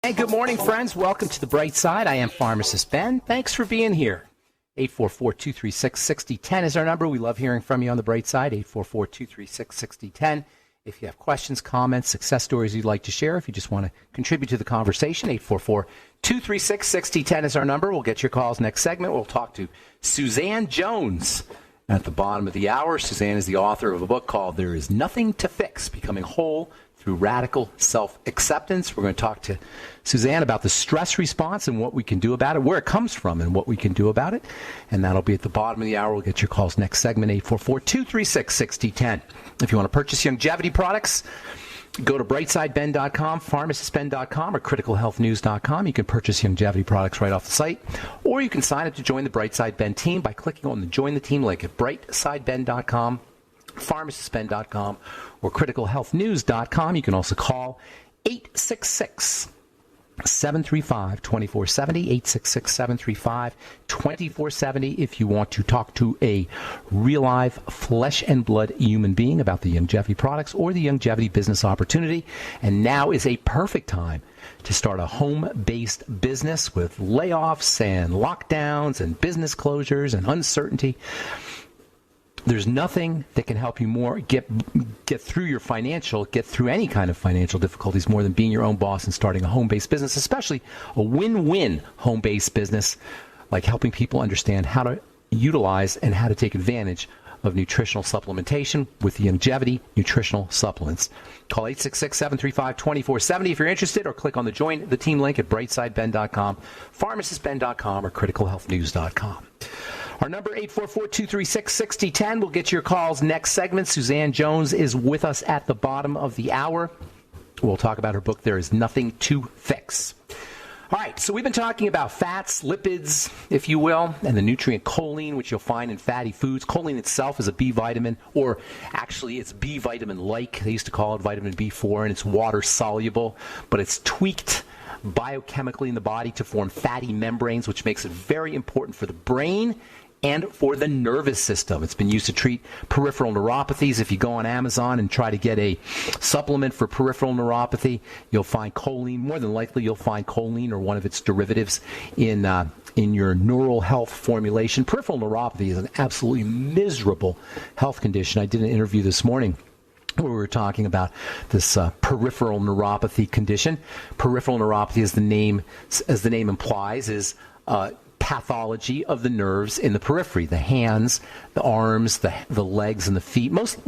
Hey, good morning, friends. Welcome to the Bright Side. I am Pharmacist Ben. Thanks for being here. 844-236-6010 is our number. We love hearing from you on the Bright Side. 844-236-6010. If you have questions, comments, success stories you'd like to share, if you just want to contribute to the conversation, 844-236-6010 is our number. We'll get your calls next segment. We'll talk to Suzanne Jones at the bottom of the hour. Suzanne is the author of a book called There Is Nothing to Fix, Becoming Whole Through Radical Self-Acceptance. We're going to talk to Suzanne about the stress response and what we can do about it, where it comes from and what we can do about it. And that'll be at the bottom of the hour. We'll get your calls next segment, 844-236-6010. If you want to purchase longevity products, go to brightsideben.com, pharmacistben.com, or criticalhealthnews.com. You can purchase longevity products right off the site, or you can sign up to join the Brightside Ben team by clicking on the Join the Team link at brightsideben.com, pharmacistben.com, or criticalhealthnews.com. You can also call 866-735-2470, 866-735-2470 if you want to talk to a real live flesh and blood human being about the longevity products or the longevity business opportunity. And now is a perfect time to start a home-based business with layoffs and lockdowns and business closures and uncertainty. There's nothing that can help you more get through any kind of financial difficulties more than being your own boss and starting a home-based business, especially a win-win home-based business, like helping people understand how to utilize and how to take advantage of nutritional supplementation with the longevity nutritional supplements. Call 866-735-2470 if you're interested, or click on the Join the Team link at brightsideben.com, pharmacistben.com, or criticalhealthnews.com. Our number, 844-236-6010. We'll get your calls next segment. Suzanne Jones is with us at the bottom of the hour. We'll talk about her book, There Is Nothing to Fix. All right, so we've been talking about fats, lipids, if you will, and the nutrient choline, which you'll find in fatty foods. Choline itself is a B vitamin, or actually it's B vitamin-like. They used to call it vitamin B4, and it's water-soluble, but it's tweaked biochemically in the body to form fatty membranes, which makes it very important for the brain and for the nervous system. It's been used to treat peripheral neuropathies. If you go on Amazon and try to get a supplement for peripheral neuropathy, you'll find choline. More than likely, you'll find choline or one of its derivatives in your neural health formulation. Peripheral neuropathy is an absolutely miserable health condition. I did an interview this morning where we were talking about this peripheral neuropathy condition. Peripheral neuropathy, as the name implies, is pathology of the nerves in the periphery, the hands, the arms, the legs, and the feet. Most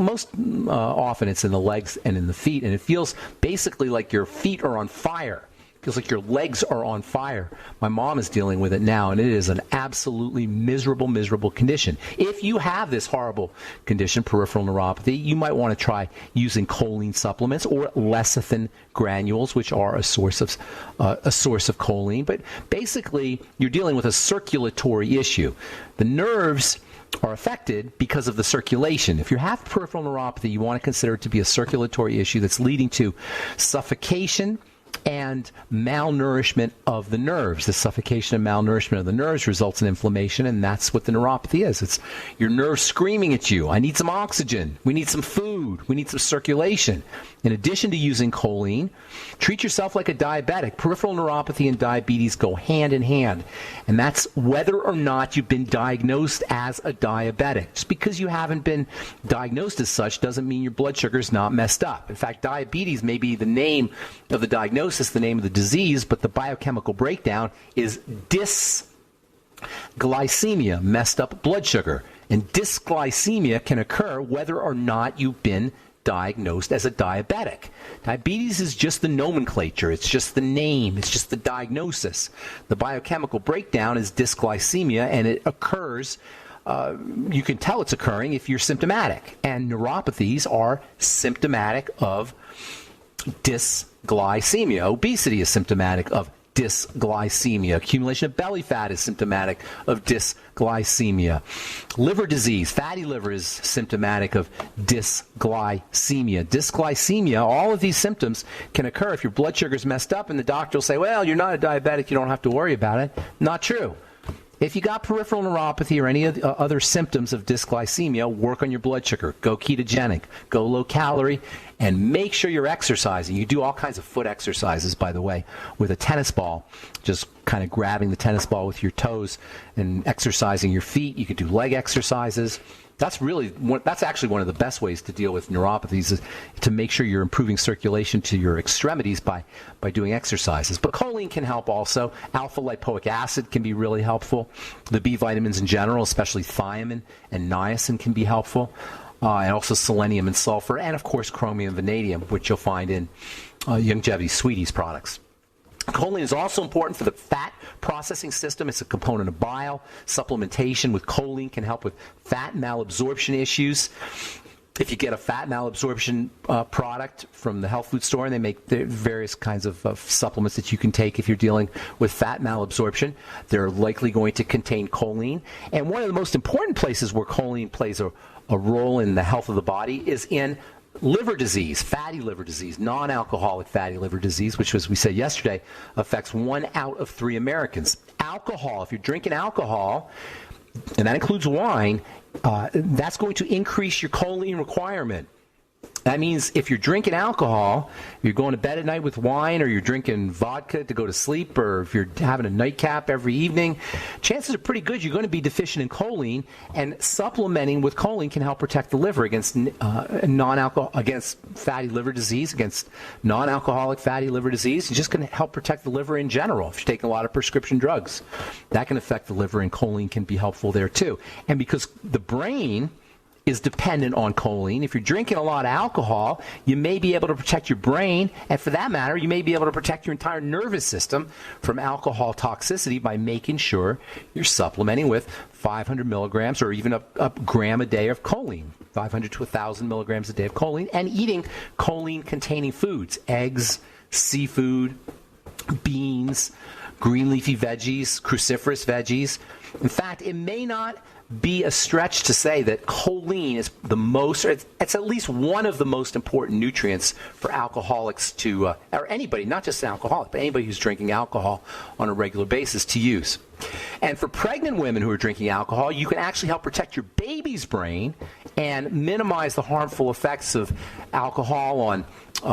often it's in the legs and in the feet, and it feels basically like your feet are on fire. It feels like your legs are on fire. My mom is dealing with it now, and it is an absolutely miserable condition. If you have this horrible condition, peripheral neuropathy, you might want to try using choline supplements or lecithin granules, which are a source of choline. But basically, you're dealing with a circulatory issue. The nerves are affected because of the circulation. If you have peripheral neuropathy, you want to consider it to be a circulatory issue that's leading to suffocation and malnourishment of the nerves. The suffocation and malnourishment of the nerves results in inflammation, and that's what the neuropathy is. It's your nerves screaming at you, I need some oxygen, we need some food, we need some circulation. In addition to using choline, treat yourself like a diabetic. Peripheral neuropathy and diabetes go hand in hand, and that's whether or not you've been diagnosed as a diabetic. Just because you haven't been diagnosed as such doesn't mean your blood sugar is not messed up. In fact, diabetes may be the name of the diagnosis, the name of the disease, but the biochemical breakdown is dysglycemia, messed up blood sugar. And dysglycemia can occur whether or not you've been diagnosed as a diabetic. Diabetes is just the nomenclature. It's just the name. It's just the diagnosis. The biochemical breakdown is dysglycemia, and it occurs, you can tell it's occurring if you're symptomatic. And neuropathies are symptomatic of dysglycemia. Obesity is symptomatic of dysglycemia. Accumulation of belly fat is symptomatic of dysglycemia. Liver disease, fatty liver, is symptomatic of dysglycemia. Dysglycemia, all of these symptoms can occur if your blood sugar is messed up, and the doctor will say, well, you're not a diabetic, you don't have to worry about it. Not true. If you got peripheral neuropathy or any of the other symptoms of dysglycemia, work on your blood sugar. Go ketogenic. Go low calorie. And make sure you're exercising. You do all kinds of foot exercises, by the way, with a tennis ball. Just kind of grabbing the tennis ball with your toes and exercising your feet. You could do leg exercises. That's actually one of the best ways to deal with neuropathies, is to make sure you're improving circulation to your extremities by doing exercises. But choline can help also. Alpha lipoic acid can be really helpful. The B vitamins in general, especially thiamine and niacin, can be helpful. And also selenium and sulfur, and of course chromium and vanadium, which you'll find in Youngevity Sweeties products. Choline is also important for the fat processing system. It's a component of bile. Supplementation with choline can help with fat malabsorption issues. If you get a fat malabsorption product from the health food store, and they make various kinds of supplements that you can take if you're dealing with fat malabsorption, they're likely going to contain choline. And one of the most important places where choline plays a role in the health of the body is in liver disease, fatty liver disease, non-alcoholic fatty liver disease, which, as we said yesterday, affects 1 out of 3 Americans. Alcohol, if you're drinking alcohol, and that includes wine, that's going to increase your choline requirement. That means if you're drinking alcohol, you're going to bed at night with wine, or you're drinking vodka to go to sleep, or if you're having a nightcap every evening, chances are pretty good you're going to be deficient in choline, and supplementing with choline can help protect the liver against against fatty liver disease, against non-alcoholic fatty liver disease. It's just going to help protect the liver in general. If you're taking a lot of prescription drugs, that can affect the liver, and choline can be helpful there too. And because the brain is dependent on choline, if you're drinking a lot of alcohol, you may be able to protect your brain, and for that matter, you may be able to protect your entire nervous system from alcohol toxicity by making sure you're supplementing with 500 milligrams or even a gram a day of choline, 500 to 1,000 milligrams a day of choline, and eating choline-containing foods, eggs, seafood, beans, green leafy veggies, cruciferous veggies. In fact, it may not be a stretch to say that choline is it's at least one of the most important nutrients for alcoholics or anybody, not just an alcoholic, but anybody who's drinking alcohol on a regular basis to use. And for pregnant women who are drinking alcohol, you can actually help protect your baby's brain and minimize the harmful effects of alcohol on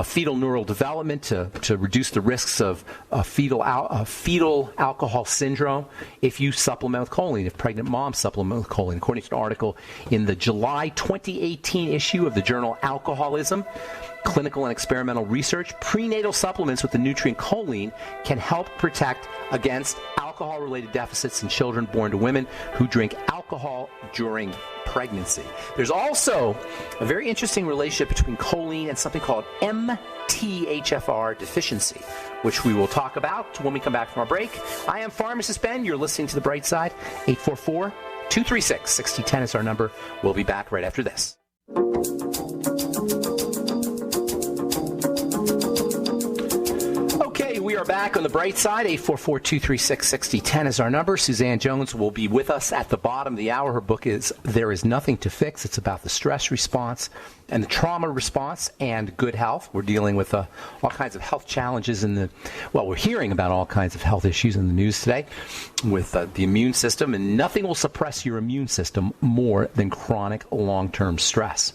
fetal neural development, to reduce the risks of fetal alcohol syndrome if you supplement with choline, if pregnant moms supplement with choline. According to an article in the July 2018 issue of the journal Alcoholism, Clinical and Experimental Research, prenatal supplements with the nutrient choline can help protect against alcohol-related deficits in children born to women who drink alcohol during pregnancy. There's also a very interesting relationship between choline and something called MTHFR deficiency, which we will talk about when we come back from our break. I am Pharmacist Ben. You're listening to The Bright Side. 844-236-6010 is our number. We'll be back right after this. We are back on The Bright Side. 844-236-6010 is our number. Suzanne Jones will be with us at the bottom of the hour. Her book is There Is Nothing to Fix. It's about the stress response and the trauma response and good health. We're dealing with all kinds of health challenges we're hearing about all kinds of health issues in the news today with the immune system, and nothing will suppress your immune system more than chronic long-term stress.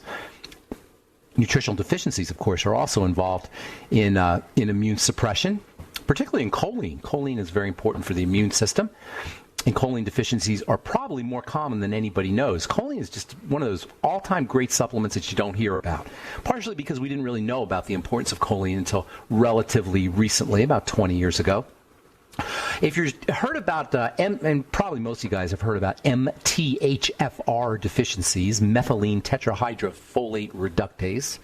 Nutritional deficiencies, of course, are also involved in immune suppression, particularly in choline. Choline is very important for the immune system, and choline deficiencies are probably more common than anybody knows. Choline is just one of those all-time great supplements that you don't hear about, partially because we didn't really know about the importance of choline until relatively recently, about 20 years ago. If you've heard about, and probably most of you guys have heard about MTHFR deficiencies, methylene tetrahydrofolate reductase,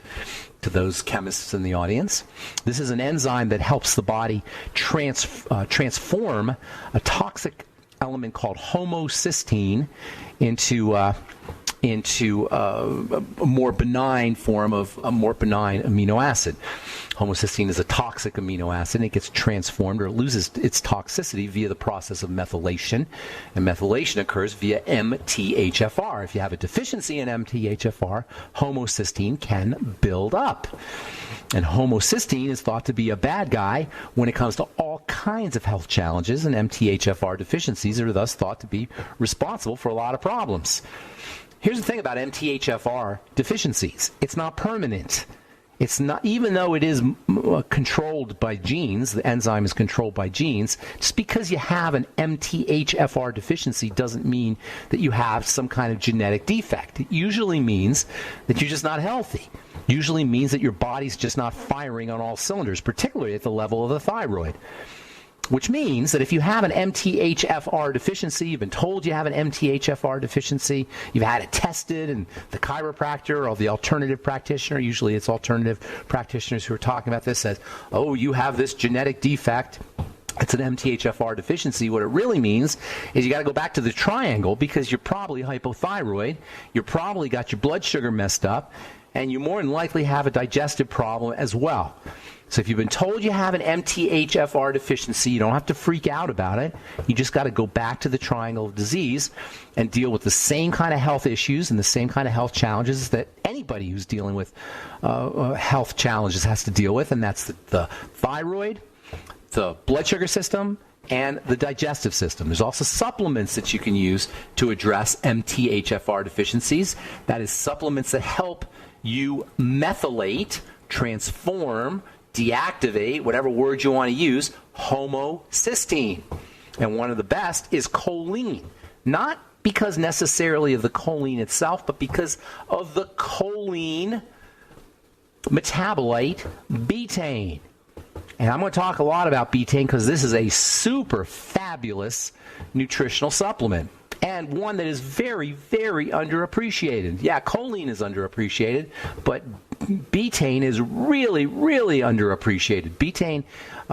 to those chemists in the audience. This is an enzyme that helps the body transform a toxic element called homocysteine into into a more benign form of a more benign amino acid. Homocysteine is a toxic amino acid, and it gets transformed or it loses its toxicity via the process of methylation. And methylation occurs via MTHFR. If you have a deficiency in MTHFR, homocysteine can build up. And homocysteine is thought to be a bad guy when it comes to all kinds of health challenges, and MTHFR deficiencies are thus thought to be responsible for a lot of problems. Here's the thing about MTHFR deficiencies. It's not permanent. It's not, even though it is controlled by genes, the enzyme is controlled by genes, just because you have an MTHFR deficiency doesn't mean that you have some kind of genetic defect. It usually means that you're just not healthy. Usually means that your body's just not firing on all cylinders, particularly at the level of the thyroid. Which means that if you have an MTHFR deficiency, you've been told you have an MTHFR deficiency, you've had it tested, and the chiropractor or the alternative practitioner, usually it's alternative practitioners who are talking about this, says, oh, you have this genetic defect. It's an MTHFR deficiency. What it really means is you got to go back to the triangle because you're probably hypothyroid, you're probably got your blood sugar messed up, and you more than likely have a digestive problem as well. So if you've been told you have an MTHFR deficiency, you don't have to freak out about it. You just got to go back to the triangle of disease and deal with the same kind of health issues and the same kind of health challenges that anybody who's dealing with health challenges has to deal with, and that's the thyroid, the blood sugar system, and the digestive system. There's also supplements that you can use to address MTHFR deficiencies. That is supplements that help you methylate, transform, deactivate, whatever word you want to use, homocysteine. And one of the best is choline. Not because necessarily of the choline itself, but because of the choline metabolite betaine. And I'm going to talk a lot about betaine because this is a super fabulous nutritional supplement. And one that is very, very underappreciated. Yeah, choline is underappreciated, but betaine is really, really underappreciated. Betaine,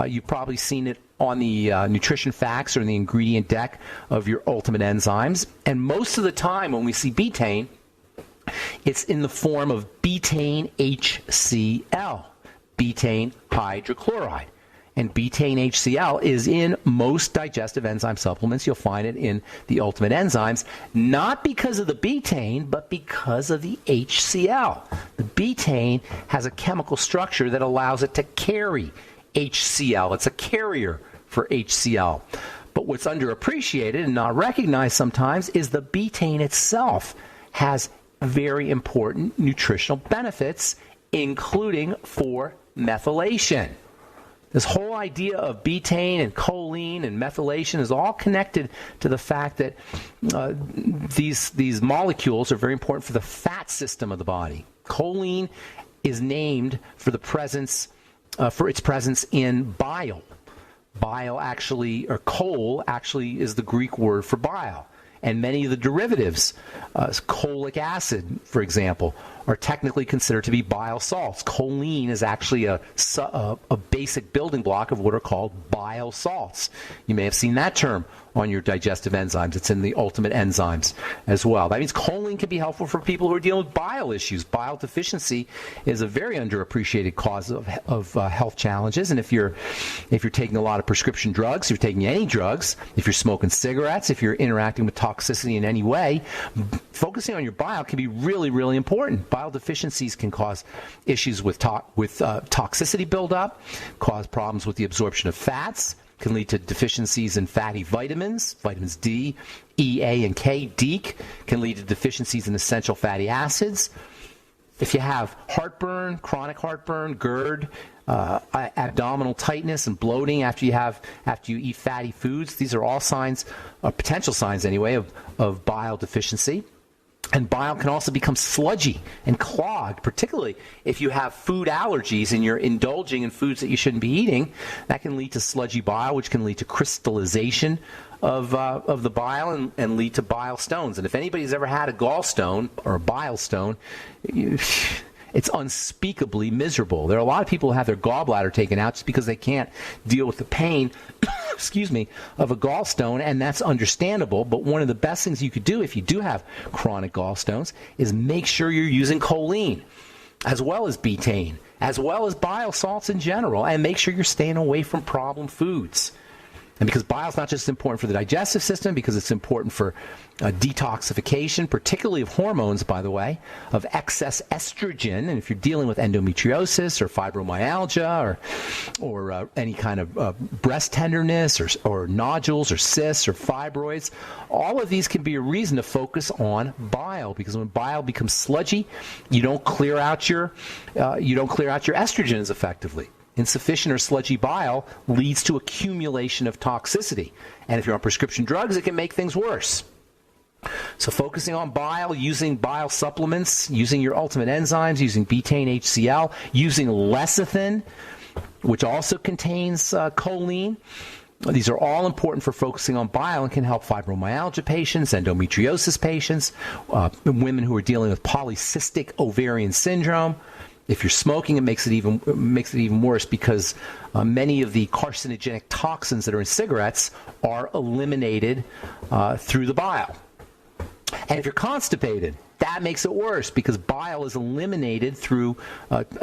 you've probably seen it on the nutrition facts or in the ingredient deck of your Ultimate Enzymes. And most of the time when we see betaine, it's in the form of betaine HCl, betaine hydrochloride. And betaine HCl is in most digestive enzyme supplements. You'll find it in the Ultimate Enzymes, not because of the betaine, but because of the HCl. The betaine has a chemical structure that allows it to carry HCl. It's a carrier for HCl. But what's underappreciated and not recognized sometimes is the betaine itself has very important nutritional benefits, including for methylation. This whole idea of betaine and choline and methylation is all connected to the fact that these molecules are very important for the fat system of the body. Choline is named for the presence, for its presence in bile. Bile actually, or chol actually is the Greek word for bile. And many of the derivatives, cholic acid, for example, are technically considered to be bile salts. Choline is actually a basic building block of what are called bile salts. You may have seen that term on your digestive enzymes. It's in the Ultimate Enzymes as well. That means choline can be helpful for people who are dealing with bile issues. Bile deficiency is a very underappreciated cause of health challenges. And if you're taking a lot of prescription drugs, if you're taking any drugs, if you're smoking cigarettes, if you're interacting with toxicity in any way, focusing on your bile can be really, really important. Bile deficiencies can cause issues with toxicity buildup, cause problems with the absorption of fats, can lead to deficiencies in fatty vitamins, vitamins D, E, A, and K. DEEK can lead to deficiencies in essential fatty acids. If you have heartburn, chronic heartburn, GERD, abdominal tightness and bloating after you eat fatty foods, these are all signs, potential signs anyway, of bile deficiency. And bile can also become sludgy and clogged, particularly if you have food allergies and you're indulging in foods that you shouldn't be eating. That can lead to sludgy bile, which can lead to crystallization of the bile and lead to bile stones. And if anybody's ever had a gallstone or a bile stone, it's unspeakably miserable. There are a lot of people who have their gallbladder taken out just because they can't deal with the pain excuse me, of a gallstone, and that's understandable. But one of the best things you could do if you do have chronic gallstones is make sure you're using choline, as well as betaine, as well as bile salts in general, and make sure you're staying away from problem foods. And because bile is not just important for the digestive system, because it's important for detoxification, particularly of hormones, by the way, of excess estrogen. And if you're dealing with endometriosis or fibromyalgia or any kind of breast tenderness or nodules or cysts or fibroids, all of these can be a reason to focus on bile, because when bile becomes sludgy, you don't clear out your estrogens effectively. Insufficient or sludgy bile leads to accumulation of toxicity. And if you're on prescription drugs, it can make things worse. So focusing on bile, using bile supplements, using your ultimate enzymes, using betaine HCl, using lecithin, which also contains choline. These are all important for focusing on bile and can help fibromyalgia patients, endometriosis patients, women who are dealing with polycystic ovarian syndrome. If you're smoking, it makes it even worse, because many of the carcinogenic toxins that are in cigarettes are eliminated through the bile. And if you're constipated, that makes it worse, because bile is eliminated through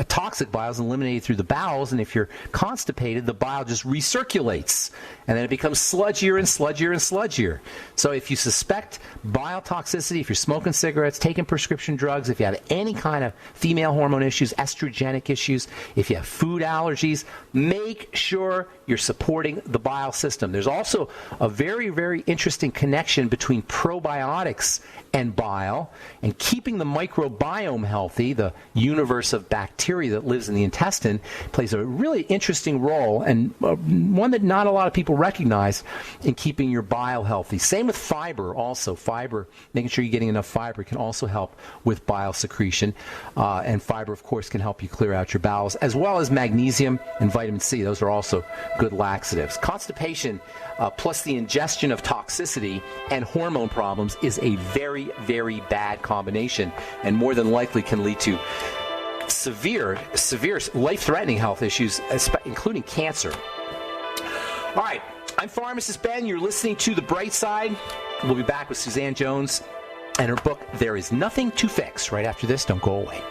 toxic bile is eliminated through the bowels, and if you're constipated, the bile just recirculates, and then it becomes sludgier and sludgier and sludgier. So if you suspect bile toxicity, if you're smoking cigarettes, taking prescription drugs, if you have any kind of female hormone issues, estrogenic issues, if you have food allergies, make sure you're supporting the bile system. There's also a very, very interesting connection between probiotics and bile, and keeping the microbiome healthy, the universe of bacteria that lives in the intestine, plays a really interesting role, and one that not a lot of people recognize, in keeping your bile healthy. Same with fiber also. Fiber, making sure you're getting enough fiber, can also help with bile secretion. And fiber, of course, can help you clear out your bowels, as well as magnesium and vitamin C. Those are also good laxatives. Constipation plus the ingestion of toxicity and hormone problems is a very, very bad combination, and more than likely can lead to severe, life-threatening health issues, including cancer. All right, I'm Pharmacist Ben. You're listening to The Bright Side. We'll be back with Suzanne Jones and her book, There Is Nothing to Fix, right after this. Don't go away.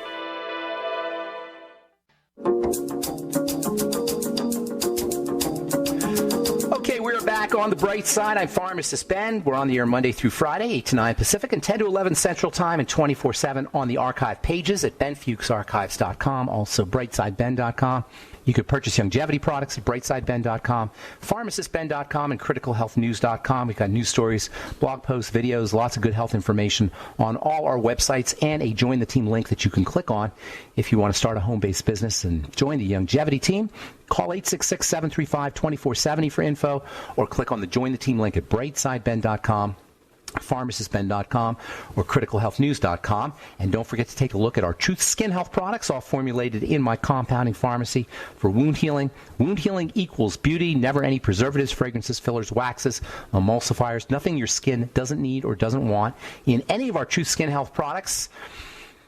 Okay, we're back on The Bright Side. I'm Pharmacist Ben. We're on the air Monday through Friday, 8 to 9 Pacific and 10 to 11 Central Time, and 24/7 on the archive pages at benfuchsarchives.com, also brightsideben.com. You could purchase longevity products at brightsideben.com, pharmacistben.com, and criticalhealthnews.com. We've got news stories, blog posts, videos, lots of good health information on all our websites, and a Join the Team link that you can click on if you want to start a home-based business and join the longevity team. Call 866-735-2470 for info, or click on the Join the Team link at brightsideben.com, pharmacistben.com, or criticalhealthnews.com. And don't forget to take a look at our Truth Skin Health products, all formulated in my compounding pharmacy for wound healing. Wound healing equals beauty, never any preservatives, fragrances, fillers, waxes, emulsifiers, nothing your skin doesn't need or doesn't want in any of our Truth Skin Health products.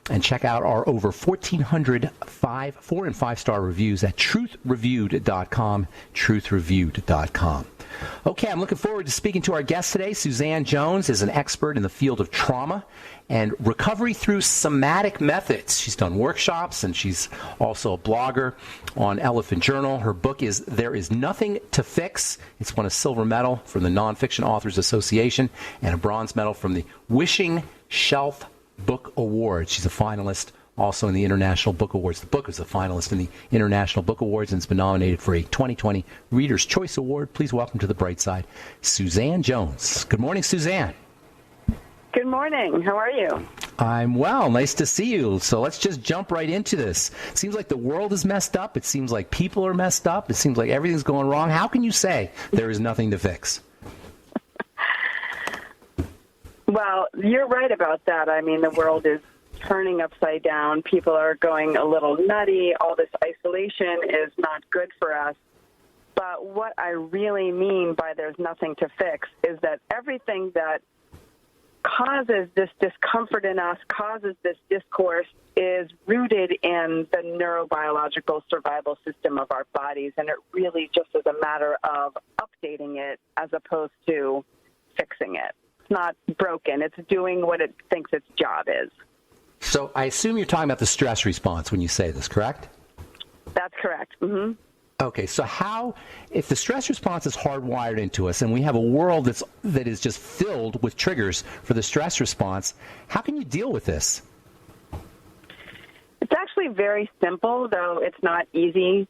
And check out our over 1,400 4- and 5-star reviews at truthreviewed.com, truthreviewed.com. Okay, I'm looking forward to speaking to our guest today. Suzanne Jones is an expert in the field of trauma and recovery through somatic methods. She's done workshops, and she's also a blogger on Elephant Journal. Her book is There Is Nothing to Fix. It's won a silver medal from the Nonfiction Authors Association and a bronze medal from the Wishing Shelf Book Awards. She's a finalist also in the International Book Awards. The book is a finalist in the International Book Awards, and it's been nominated for a 2020 Reader's Choice Award. Please welcome to The Bright Side, Suzanne Jones. Good morning, Suzanne. Good morning. How are you? I'm well. Nice to see you. So let's just jump right into this. It seems like the world is messed up. It seems like people are messed up. It seems like everything's going wrong. How can you say there is nothing to fix? Well, you're right about that. I mean, the world is turning upside down. People are going a little nutty. All this isolation is not good for us. But what I really mean by there's nothing to fix is that everything that causes this discomfort in us, causes this discourse, is rooted in the neurobiological survival system of our bodies, and it really just is a matter of updating it as opposed to fixing it. It's not broken. It's doing what it thinks its job is. So I assume you're talking about the stress response when you say this, correct? That's correct. Mm-hmm. Okay, so if the stress response is hardwired into us and we have a world that is just filled with triggers for the stress response, how can you deal with this? It's actually very simple, though it's not easy.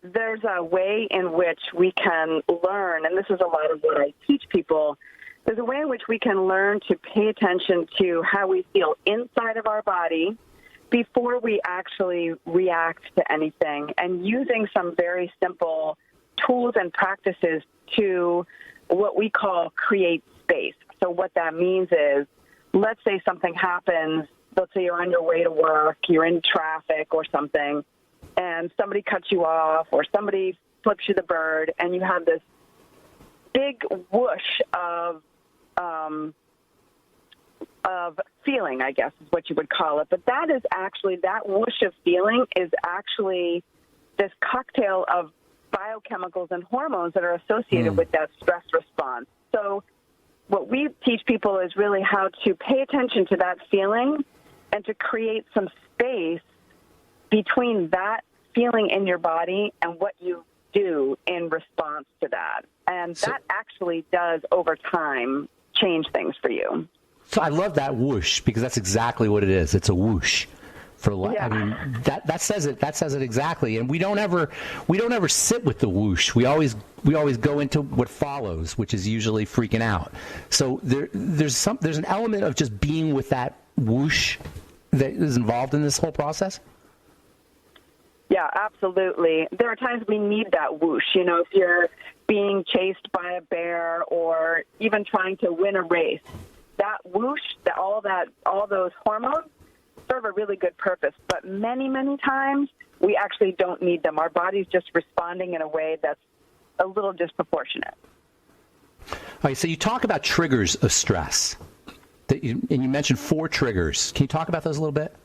There's a way in which we can learn, and this is a lot of what I teach people. There's a way in which we can learn to pay attention to how we feel inside of our body before we actually react to anything, and using some very simple tools and practices to what we call create space. So what that means is, let's say something happens, let's say you're on your way to work, you're in traffic or something, and somebody cuts you off or somebody flips you the bird, and you have this big whoosh of feeling, I guess is what you would call it. But that whoosh of feeling is actually this cocktail of biochemicals and hormones that are associated with that stress response. So what we teach people is really how to pay attention to that feeling and to create some space between that feeling in your body and what you do in response to that. And that actually does, over time, change things for you. So I love that whoosh, because that's exactly what it is. It's a whoosh. I mean, that says it. That says it exactly. And we don't ever sit with the whoosh. We always go into what follows, which is usually freaking out. So there's an element of just being with that whoosh that is involved in this whole process. Yeah, absolutely. There are times we need that whoosh. You know, if you're being chased by a bear or even trying to win a race, that whoosh, all those hormones serve a really good purpose. But many, many times we actually don't need them. Our body's just responding in a way that's a little disproportionate. All right, so you talk about triggers of stress, and you mentioned 4 triggers. Can you talk about those a little bit?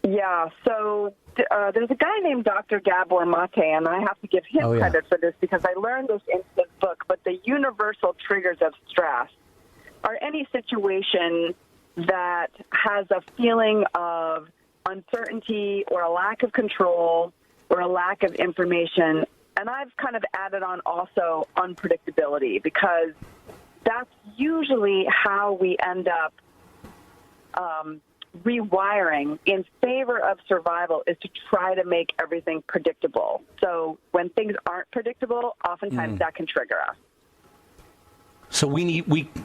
Yeah, so there's a guy named Dr. Gabor Mate, and I have to give him credit for this because I learned this in his book, but the universal triggers of stress are any situation that has a feeling of uncertainty or a lack of control or a lack of information. And I've kind of added on also unpredictability, because that's usually how we end up rewiring in favor of survival, is to try to make everything predictable. So when things aren't predictable, oftentimes that can trigger us. So we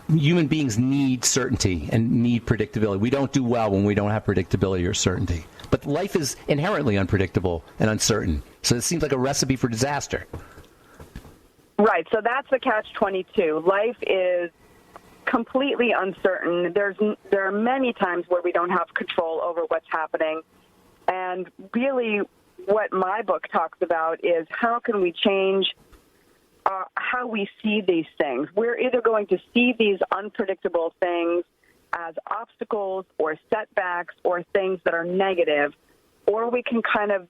human beings need certainty and need predictability. We don't do well when we don't have predictability or certainty. But life is inherently unpredictable and uncertain. So it seems like a recipe for disaster. Right. So that's the catch-22. Life is completely uncertain. There are many times where we don't have control over what's happening. And really what my book talks about is how can we change how we see these things. We're either going to see these unpredictable things as obstacles or setbacks or things that are negative, or we can kind of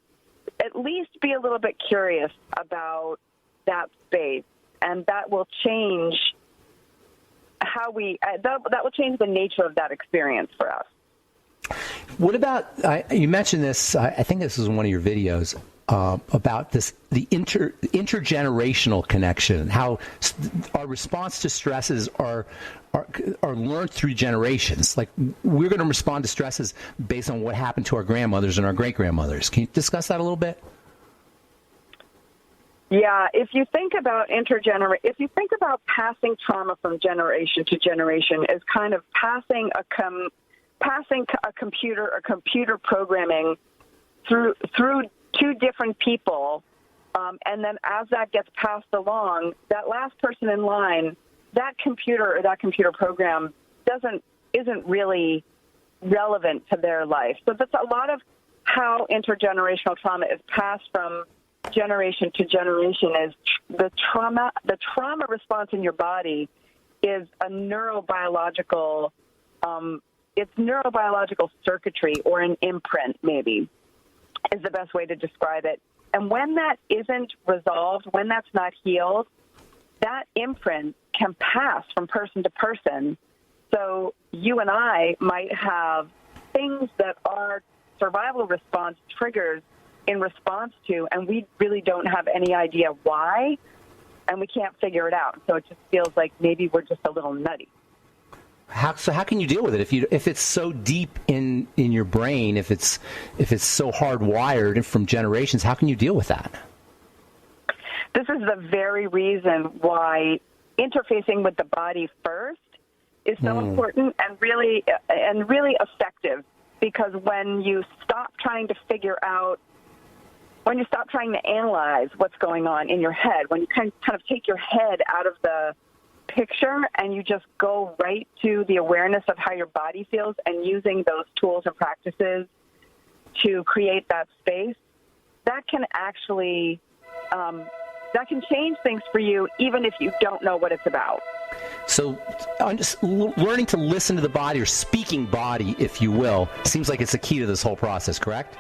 at least be a little bit curious about that space, and that will change how that will change the nature of that experience for us. What about, you mentioned this, I think this was in one of your videos, about the intergenerational connection, how our response to stresses are learned through generations. Like, we're going to respond to stresses based on what happened to our grandmothers and our great-grandmothers. Can you discuss that a little bit? Yeah, if you think about passing trauma from generation to generation as kind of passing a computer programming through two different people, and then as that gets passed along, that last person in line, that computer or that computer program isn't really relevant to their life. So that's a lot of how intergenerational trauma is passed from generation to generation. Is the trauma response in your body is a neurobiological it's neurobiological circuitry, or an imprint, maybe, is the best way to describe it. And when that isn't resolved, when that's not healed, that imprint can pass from person to person. So you and I might have things that our survival response triggers in response to, and we really don't have any idea why, and we can't figure it out. So it just feels like maybe we're just a little nutty. How can you deal with it if it's so deep in your brain, if it's so hardwired from generations? How can you deal with that? This is the very reason why interfacing with the body first is so important and really effective. Because when you stop trying to figure out, when you stop trying to analyze what's going on in your head, when you kind of take your head out of the picture and you just go right to the awareness of how your body feels and using those tools and practices to create that space, that can actually that can change things for you, even if you don't know what it's about. So just learning to listen to the body, or speaking body, if you will, seems like it's the key to this whole process, correct?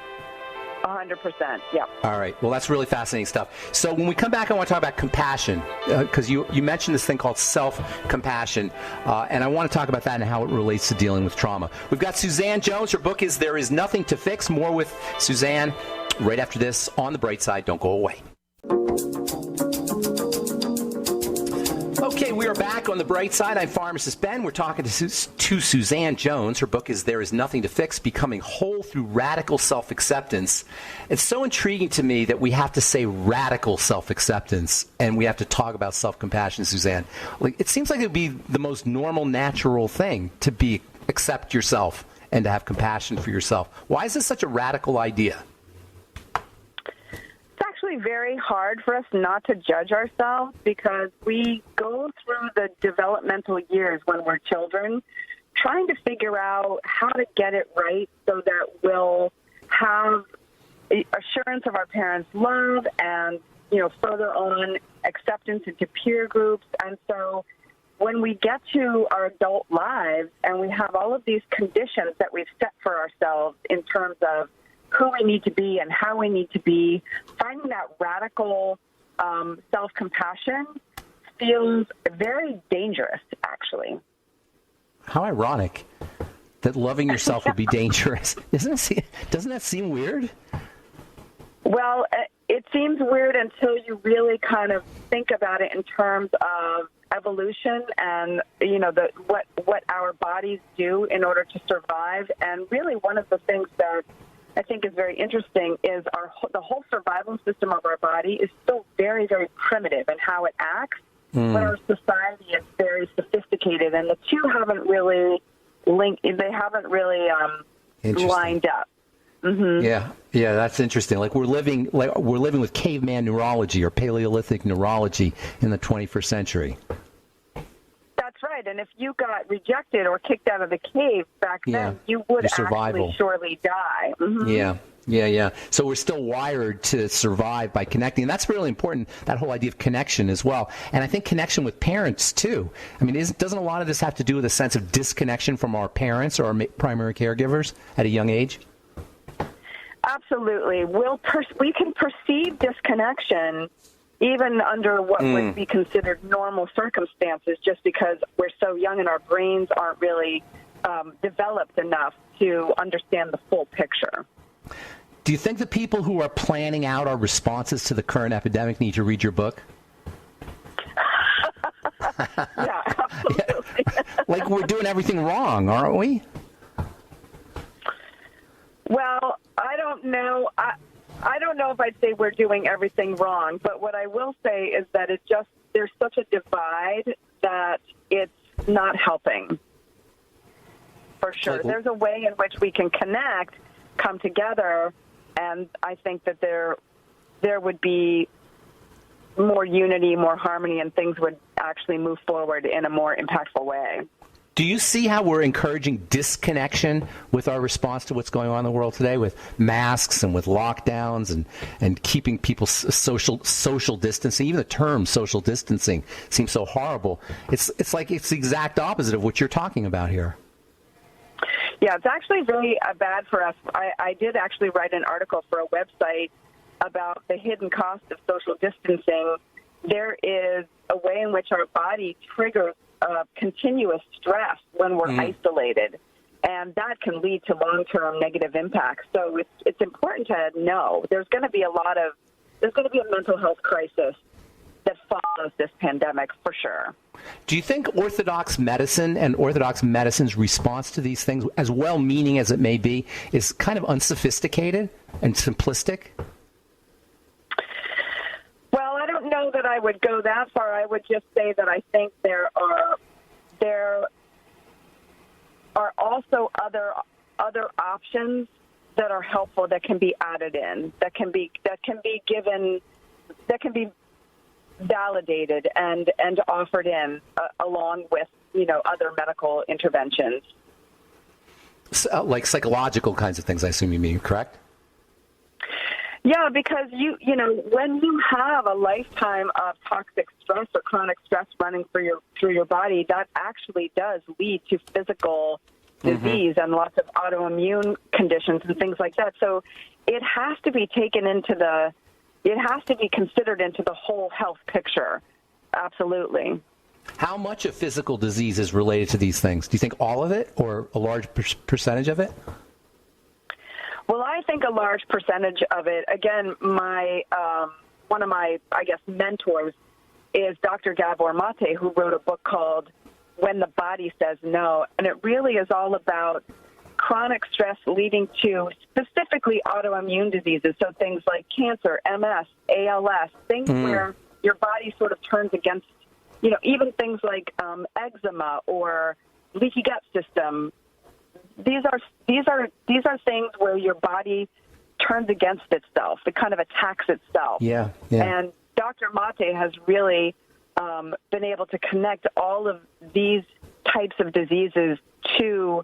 100%, yeah. All right. Well, that's really fascinating stuff. So when we come back, I want to talk about compassion, because you mentioned this thing called self-compassion, and I want to talk about that and how it relates to dealing with trauma. We've got Suzanne Jones. Her book is There Is Nothing to Fix. More with Suzanne right after this on The Bright Side. Don't go away. Okay, we are back on The Bright Side. I'm Pharmacist Ben. We're talking to Suzanne Jones. Her book is There Is Nothing to Fix, Becoming Whole Through Radical Self-Acceptance. It's so intriguing to me that we have to say radical self-acceptance, and we have to talk about self-compassion, Suzanne. Like, it seems like it would be the most normal, natural thing to accept yourself and to have compassion for yourself. Why is this such a radical idea? Very hard for us not to judge ourselves, because we go through the developmental years when we're children trying to figure out how to get it right so that we'll have assurance of our parents' love and, further on acceptance into peer groups. And so when we get to our adult lives and we have all of these conditions that we've set for ourselves in terms of who we need to be and how we need to be, finding that radical self-compassion feels very dangerous, actually. How ironic that loving yourself would be dangerous. Doesn't that seem weird? Well, it seems weird until you really kind of think about it in terms of evolution and, what our bodies do in order to survive. And really one of the things that I think is very interesting is the whole survival system of our body is still very, very primitive in how it acts, but our society is very sophisticated, and the two haven't really lined up. Mm-hmm. Yeah, that's interesting. Like we're living with caveman neurology or Paleolithic neurology in the 21st century. That's right. And if you got rejected or kicked out of the cave back then, you would actually surely die. Mm-hmm. Yeah. So we're still wired to survive by connecting. And that's really important, that whole idea of connection as well. And I think connection with parents, too. I mean, doesn't a lot of this have to do with a sense of disconnection from our parents or our primary caregivers at a young age? Absolutely. We can perceive disconnection even under what would be considered normal circumstances, just because we're so young and our brains aren't really developed enough to understand the full picture. Do you think the people who are planning out our responses to the current epidemic need to read your book? Yeah, absolutely. Like we're doing everything wrong, aren't we? Well, I don't know. I don't know if I'd say we're doing everything wrong, but what I will say is that there's such a divide that it's not helping. For sure. There's a way in which we can connect, come together, and I think that there would be more unity, more harmony, and things would actually move forward in a more impactful way. Do you see how we're encouraging disconnection with our response to what's going on in the world today, with masks and with lockdowns and keeping people social distancing? Even the term social distancing seems so horrible. It's like it's the exact opposite of what you're talking about here. Yeah, it's actually very bad for us. I did actually write an article for a website about the hidden cost of social distancing. There is a way in which our body triggers continuous stress when we're isolated, and that can lead to long-term negative impacts. So it's important to know there's going to be a mental health crisis that follows this pandemic for sure. Do you think Orthodox medicine and Orthodox medicine's response to these things, as well-meaning as it may be, is kind of unsophisticated and simplistic? Well, I don't know that I would go that far. I would just say that I think there are also other options that are helpful that can be added in, that can be validated and offered in along with other medical interventions. So, like psychological kinds of things, I assume you mean, correct? Yeah, because when you have a lifetime of toxic stress or chronic stress running through your body, that actually does lead to physical disease and lots of autoimmune conditions and things like that. So it has to be considered into the whole health picture. Absolutely. How much of physical disease is related to these things? Do you think all of it or a large percentage of it? Well, I think a large percentage of it. Again, one of my mentors is Dr. Gabor Mate, who wrote a book called When the Body Says No, and it really is all about chronic stress leading to specifically autoimmune diseases, so things like cancer, MS, ALS, things where your body sort of turns against, even things like eczema or leaky gut system. These are things where your body turns against itself. It kind of attacks itself. Yeah. And Dr. Mate has really been able to connect all of these types of diseases to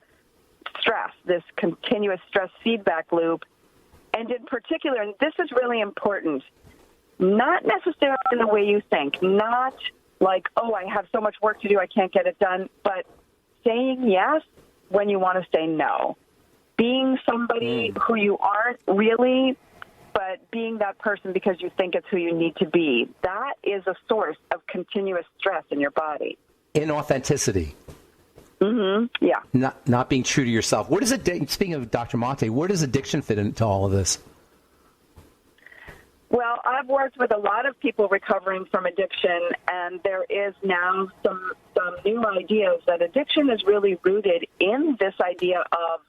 stress, this continuous stress feedback loop. And in particular, and this is really important, not necessarily in the way you think, not like, oh, I have so much work to do, I can't get it done, but saying yes when you want to say no. Being somebody who you aren't really, but being that person because you think it's who you need to be. That is a source of continuous stress in your body. Inauthenticity. Yeah. Not being true to yourself. Speaking of Dr. Mate, where does addiction fit into all of this? Well, I've worked with a lot of people recovering from addiction, and there is now some new ideas that addiction is really rooted in this idea of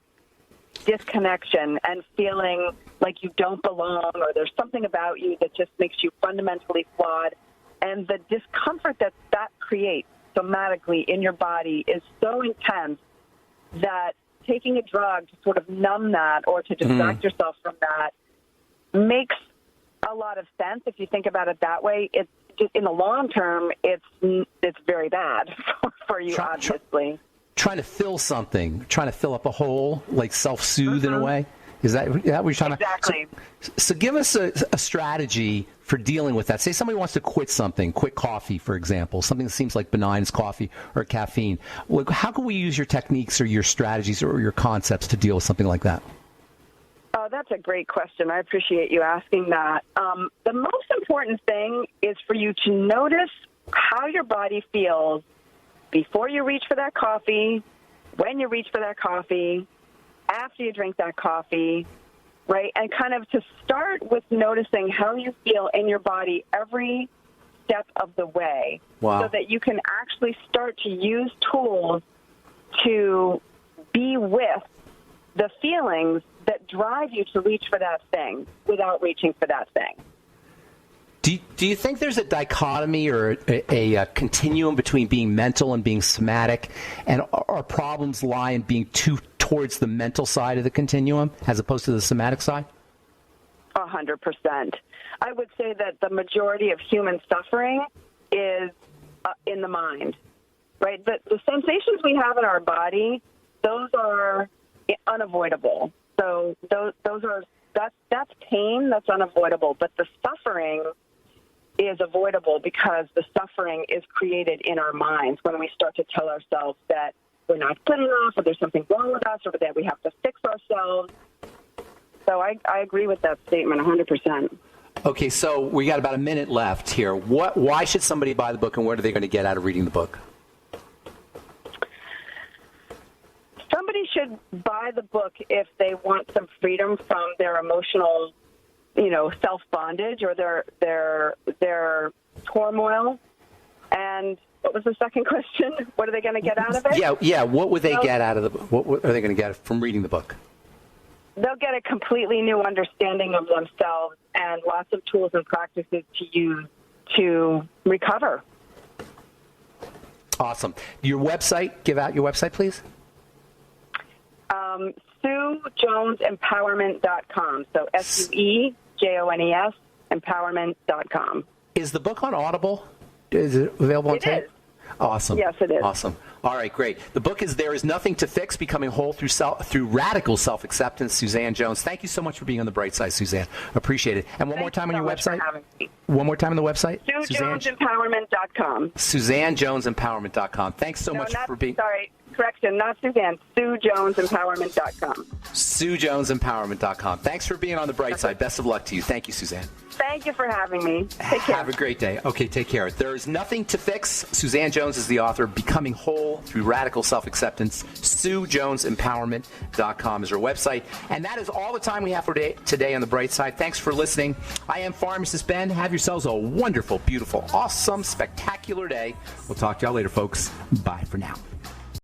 disconnection and feeling like you don't belong or there's something about you that just makes you fundamentally flawed. And the discomfort that creates somatically in your body is so intense that taking a drug to sort of numb that or to distract yourself from that makes a lot of sense if you think about it that way. It's just in the long term, it's very bad for you, obviously. Trying to fill something, trying to fill up a hole, like self-soothe in a way. Is that what you're trying exactly. to? So give us a strategy for dealing with that. Say somebody wants to quit something, quit coffee, for example, something that seems like benign as coffee or caffeine. How can we use your techniques or your strategies or your concepts to deal with something like that? Oh, that's a great question. I appreciate you asking that. The most important thing is for you to notice how your body feels before you reach for that coffee, when you reach for that coffee, after you drink that coffee, right? And kind of to start with noticing how you feel in your body every step of the way. Wow. So that you can actually start to use tools to be with the feelings that drive you to reach for that thing without reaching for that thing. Do you think there's a dichotomy or a continuum between being mental and being somatic, and our problems lie in being towards the mental side of the continuum as opposed to the somatic side? 100%. I would say that the majority of human suffering is in the mind, right? The sensations we have in our body, those are unavoidable. So that's pain that's unavoidable, but the suffering is avoidable because the suffering is created in our minds when we start to tell ourselves that we're not good enough, or there's something wrong with us, or that we have to fix ourselves. So I agree with that statement 100%. Okay, so we got about a minute left here. Why should somebody buy the book, and what are they going to get out of reading the book? Somebody should buy the book if they want some freedom from their emotional, self-bondage or their turmoil. And what was the second question? What are they going to get out of it? Yeah. What would they get out of the book? What are they going to get from reading the book? They'll get a completely new understanding of themselves and lots of tools and practices to use to recover. Awesome. Your website, give out your website, please. SueJonesEmpowerment.com. So SUEJONES empowerment.com. Is the book on Audible? Is it available on tape? It is. Awesome. Yes, it is. Awesome. All right, great. The book is There Is Nothing to Fix, Becoming Whole Through Radical Self-Acceptance. Suzanne Jones. Thank you so much for being on the bright side, Suzanne. Appreciate it. And one more time on your website. One more time on the website. SueJonesEmpowerment.com. SuzanneJonesEmpowerment.com. Thanks so much for being. Sorry, correction, not Suzanne. SueJonesEmpowerment.com. SueJonesEmpowerment.com. Thanks for being on the bright side. Best of luck to you. Thank you, Suzanne. Thank you for having me. Take care. Have a great day. Okay, take care. There is nothing to fix. Suzanne Jones is the author. Becoming Whole Through Radical Self-Acceptance. SueJonesEmpowerment.com is her website. And that is all the time we have for today on the bright side. Thanks for listening. I am Pharmacist Ben. Have yourselves a wonderful, beautiful, awesome, spectacular day. We'll talk to y'all later, folks. Bye for now.